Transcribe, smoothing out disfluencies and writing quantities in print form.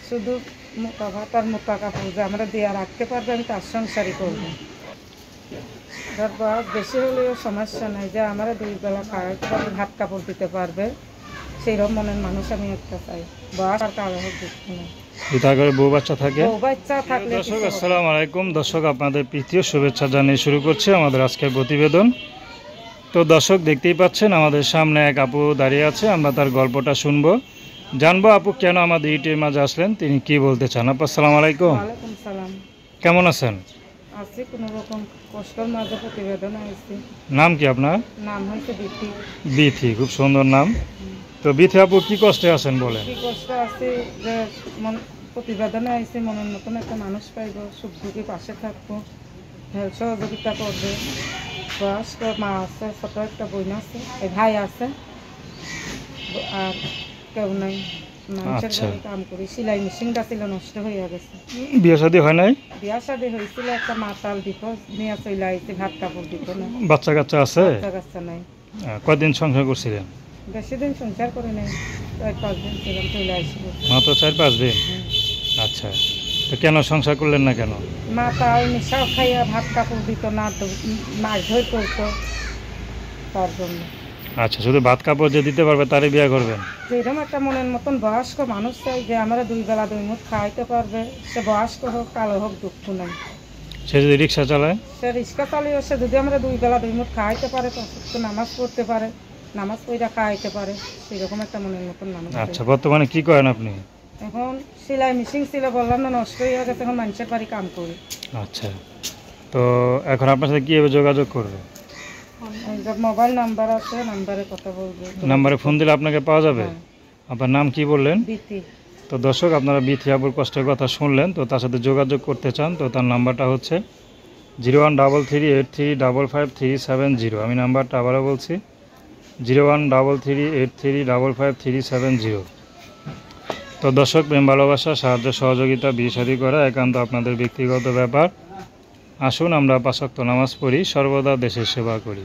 শুধু মোটা ভাত আর মোটা কাপড় যে আমরা দিয়ে রাখতে পারবো, আমি তার সংসারই করবো। ধর বয়স বেশি হলেও সমস্যা নাই, যে আমরা 2 বেলা খাওয়াইতে পারবে, ভাত কাপড় দিতে পারবে, সেইরকম মনের মানুষ আমি একটা চাই। বয়স আর কারো হোক দুঃখ নেই, বউ বাচ্চা থাকে। বউ বাচ্চা থাকলে। দর্শক আসসালামু আলাইকুম। দর্শক আপনাদের প্রীতীয় শুভেচ্ছা জানিয়ে শুরু করছে আমাদের আজকের প্রতিবেদন। তো দর্শক দেখতেই পাচ্ছেন আমাদের সামনে এক আপু দাঁড়িয়ে আছে, আমরা তার গল্পটা শুনবো, জানবো আপু কেন আমাদের ইউটিউবের মাঝে আসলেন, তিনি কি বলতে চান। আপু আসসালামু আলাইকুম। ওয়ালাইকুম সালাম। কেমন আছেন? আছি কোনো রকম কষ্টের মাঝে প্রতিবেদন আইছি। নাম কি আপনার? নাম হয়েছে বিথি। বিথি, খুব সুন্দর নাম। তো বিথি আপু কি কষ্টে আছেন বলেন। কি কষ্ট আছে যে প্রতিবেদনে আইছি, মনের মতন একটা মানুষ পাইব, সুখ দুঃখে পাশে থাকবো, হেল্প সহযোগিতা করবে। বয়স্ক মা আছে, ছোট একটা বোন আছে, এই ভাই আছে, আর কেউ নাই। মানুষের আচ্ছা। বাড়ি কাম করি, সেলাই মেশিনটা ছিল নষ্ট হয়ে গেছে। বিয়ে শাদী হয় নাই? বিয়া শাদী হয়েছিল, একটা মাতাল দিত নিয়ে চলে আইছি, ভাত কাপড় দিত না। বাচ্চা কাচ্চা আছে? বাচ্চা কাচ্চা নাই। কয়দিন সংসার করছিলেন? বেশি দিন সংসার করে নাই, 4-5 দিন ছিলাম, চলে আসছিল। মাত্র 4-5 দিন? আচ্ছা, তো কেন সংসার করলেন না কেন? মাতা ওই নেশা খাইয়া ভাত কাপড় দিত না, মাছ ধর করতো, তার জন্য। আচ্ছা, শুধু ভাত কাপড় যে দিতে পারবে তারই বিয়ে করবেন? এরকম একটা মনের মতন বয়স্ক মানুষ চাই, যে আমরা 2 বেলা 2 মুঠ খাইতে পারবে, সে বয়স্ক হোক কালো হোক দুঃখ নাই। সে যদি রিক্সা চালায়? সে রিক্সা চালিয়ে, সে যদি আমরা 2 বেলা 2 মুঠ খাইতে পারে, তো নামাজ পড়তে পারে, নামাজ পড়া খাইতে পারে, সেরকম একটা মনের মতন মানুষ চাই। আচ্ছা, বর্তমানে কি করেন আপনি? এখন সেলাই মেশিন ছিল, বললাম না নষ্ট হয়ে গেছে, এখন মানুষের বাড়ি কাম করি। আচ্ছা, তো এখন আপনার সাথে কীভাবে যোগাযোগ করবে? মোবাইল নাম্বার আছে, নাম্বারে কথা বলবো। নাম্বারে ফোন দিলে আপনাকে পাওয়া যাবে? হ্যাঁ। আপনার নাম কি বললেন? বিথি। তো দর্শক আপনারা বিথি আবুর কষ্টের কথা শুনলেন, তো তার সাথে যোগাযোগ করতে চান তো তার নাম্বারটা হচ্ছে 013383555370। আমি নাম্বারটা আবারও বলছি, 013383555370। তো দর্শক, প্রেম ভালোবাসা, সাহায্য সহযোগিতা, বিয়ে শাদী করা একান্ত আপনাদের ব্যক্তিগত ব্যাপার। আসুন আমরা 5 ওয়াক্ত নামাজ পড়ি, সর্বদা দেশের সেবা করি।